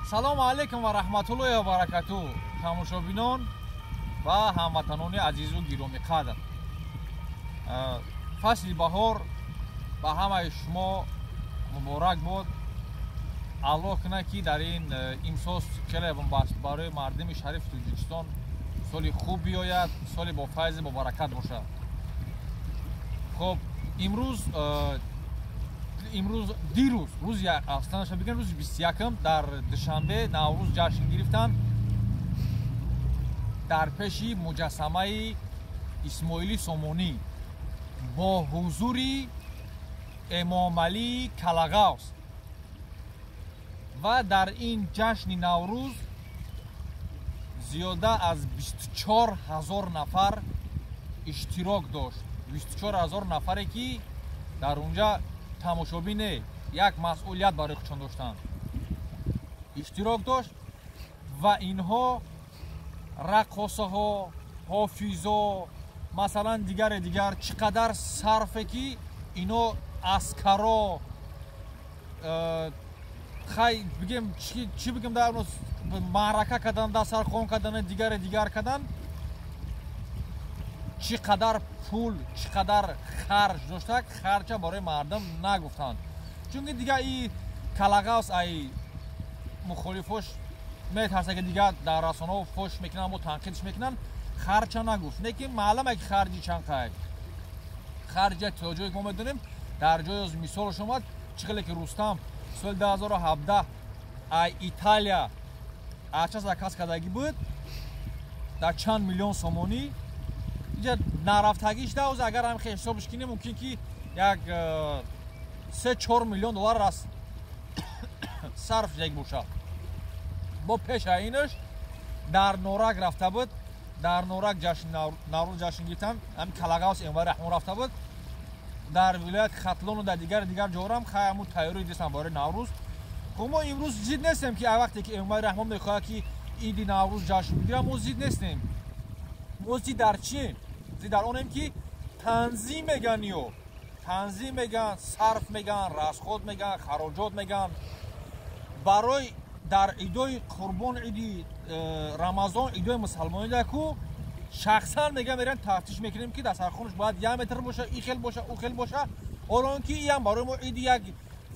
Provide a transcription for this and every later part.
салому алайкум ва раҳматуллоҳи ва баракатуҳ тамошобинон ва ҳамватанони азизу гироми қадр. фасли баҳор ба ҳамаи шумо муборак бод. аллоҳ кунад ки дар ин имсос хеле барои мардими шарифи Тоҷикистон соли хуб биёяд, соли бо файзу бо баракат бошад. хоб имрӯз дирӯз рӯзи асланша бигем рӯзи 21 дар душанбе наврӯз ҷашн гирифтанд дар пеши муҷассамаи Исмоили Сомонӣ бо ҳузури Эмомалии Калагавз ва дар ин ҷашни наврӯз зиёда аз 24 000 нафар иштирок дошт. 24 000 нафаре ки дар унҷа тамошобине як масъулият барои худшон доштанд иштирок дошт ва инҳо раққосаҳо, ҳофизо, масалан дигар чӣ қадар сарфе ки ино аскаро хай бигем чӣ бигем дар маърака кадан дастархон кадан дигар кадан чӣ қадар пул чӣ қадар харҷ доштак харча барои мардам нагуфтанд. Чунки дигар и Калагавз ай мухолифош метарса ки дигар дар расонаҳо фош мекунанд ва танқидш мекунанд харча нагуфт. Лекин маълуме ки харҷи чанд қайд харҷа тоҷое ки мо медонем дар ҷои аз мисолш омад чӣ хеле ки Рустам соли 2017 ай Италия арчаса кас кардагӣ буд дар чанд миллион сомонӣ иҷа нарафтагиш дауз агар ҳам ҳисобш кинем мумкин ки як 3-4 миллион доллар аст сарф як бошад. бо пеша инаш дар Норак рафта буд дар Норак наврӯз ҷашн гирифтанд ҳам Калагавз Эмомали Раҳмон рафта буд дар вилоят Хатлону дар дигар ҷорам хай ҳамун тайёрӣ дистанд барои наврӯз. хуб мо имрӯз зид нестем ки вақте ки Эмомали Раҳмон мехоҳад ки иди наврӯз ҷашн бигирад мо зид нестем. мо зид дар чием? зид дар онем ки танзим меган ё танзим меган сарф меган расход меган хароҷот меган барои дар идои қурбон иди рамазон идои мусалмонӣ даку шахсан меган мерем тафтиш мекунем ки дастархонаш бояд 1 метр боша и хел боша у хел боша ҳолон ки иам барои мо иди як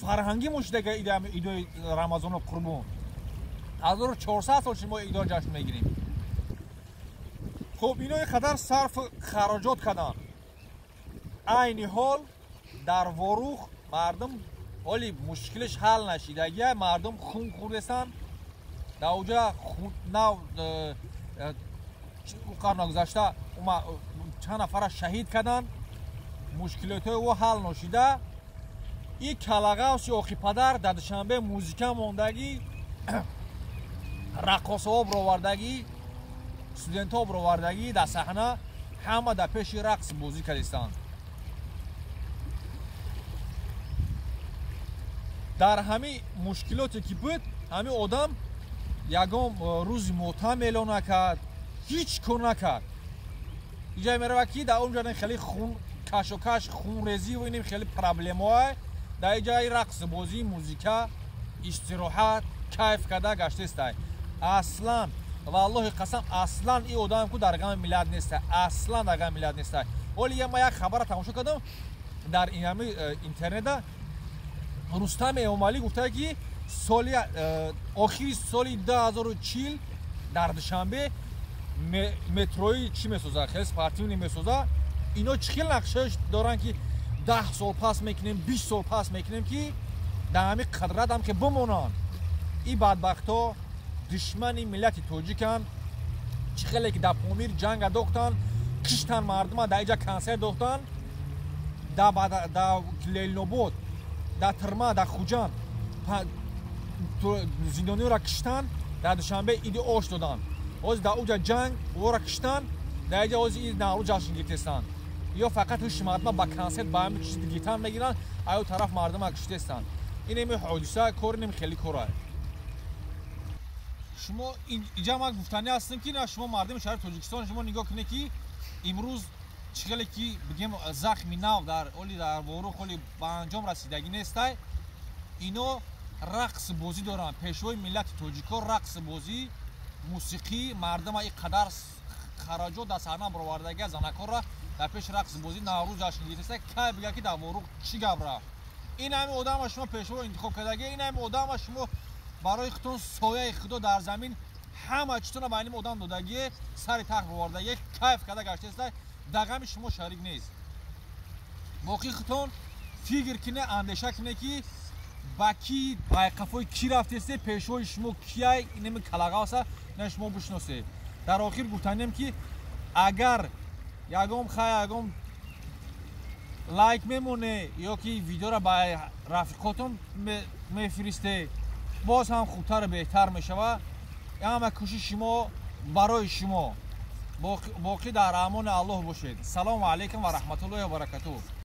фарҳангӣ мошидага идои рамазону қурбон 1400 сол мо идои ҷашн мегирем. хуб ино қадар сарф хароҷот карданд. айни ҳол дар ворух мардум ҳоли мушкилаш ҳал нашидагия мардум хун хӯрдестанд дар уҷа қарна гузашта чанд нафара шаҳид карданд мушкилотҳои ӯ ҳал ношида и Калагавз охи падар дар душанбе музика мондагӣ раққосаҳо бировардагӣ студентҳо бировардагӣ дар саҳна ҳама дар пеши рақс бозӣ кардистанд. дар ҳамин мушкилоте ки буд ҳамин одам ягон рӯзи мотам эълон накард ҳеҷ кор накард. иҷа мерава ки дар онҷа хеле хун кашокаш хунрезӣ ва ин хеле проблемаҳо дар иҷаи рақс бозӣ музика истироҳат кайф карда гаштестай. аслан валлоҳи қасам аслан ин одам ку дар гами миллат нестай аслан дар гами миллат нестай. ҳоли ма як хабара тамошо кардам дар инами интернета Рустам Эмомалӣ гуфта ки соли охири соли 2040 дар Душанбе метрои чӣ месозад хеле спортивни месозад ино чӣ хел нақшааш доранд ки 10 сол пас мекунем 20 сол пас мекунем ки дар ҳамин қадрат ҳам ки бимонанд. ин бадбахтҳо душмани миллати тоҷиканд чӣ хеле ки дар Помир ҷанг дохтанд киштанд мардума дар иҷа консерт дохтанд дар Лелнобод дар Тирма дар Хуҷанд зиндониёнро киштанд дар Душанбе иди ош доданд ҳозир дар уҷа ҷанг ора киштанд дар иҷа ҳозир иди наврӯз ҷашн гирифтестанд ё фақат ҳуши мардума ба консерт ба ҳамин чиз гирифтан мегиранд аю тараф мардума киштестанд. ин еми ҳодиса кори нем хеле кора. шумо иҷа ма гуфтанӣ ҳастем ки шумо мардуми шаҳри Тоҷикистон шумо нигоҳ кунед ки имрӯз чӣ хеле ки бигем захми нав дар ҳоли дар ворух ҳоли ба анҷом расидагӣ нестай ино рақс бозӣ доранд. Пешвои миллати тоҷико рақс бозӣ, мусиқӣ, мардама инқадар хараҷот дар саҳна баровардагиа занаконро дар пеши рақс бозӣ Наврӯз ҷашн гирифта. Кай бига ки дар воруқ чӣ гап рафт? ин ҳами одама шумо пешво интихоб кардагӣ, ин ҳами одама шумо барои худтон сояи худо дар замин ҳама чизтона ба ин одам додагӣ, сари тахт бовардагӣ, кайф карда гаштаеста, дар ғами шумо шарик нест. боқи худтон фикр кине, андеша кине ки ба ки пайқафои ки рафтесте, пешвои шумо кияй, инами калагавса, ина шумо бишносе. дар охир гуфтанем ки агар ягон хай ягон лайк мемоне ё ки видеоро ба рафиқотон мефиристе, боз ҳам хубтару беҳтар мешава. ҳама кӯшиши шумо барои шумо. боқӣ дар амони Аллоҳ бошед. Салому алайкум ва раҳматуллоҳи ва баракатуҳ.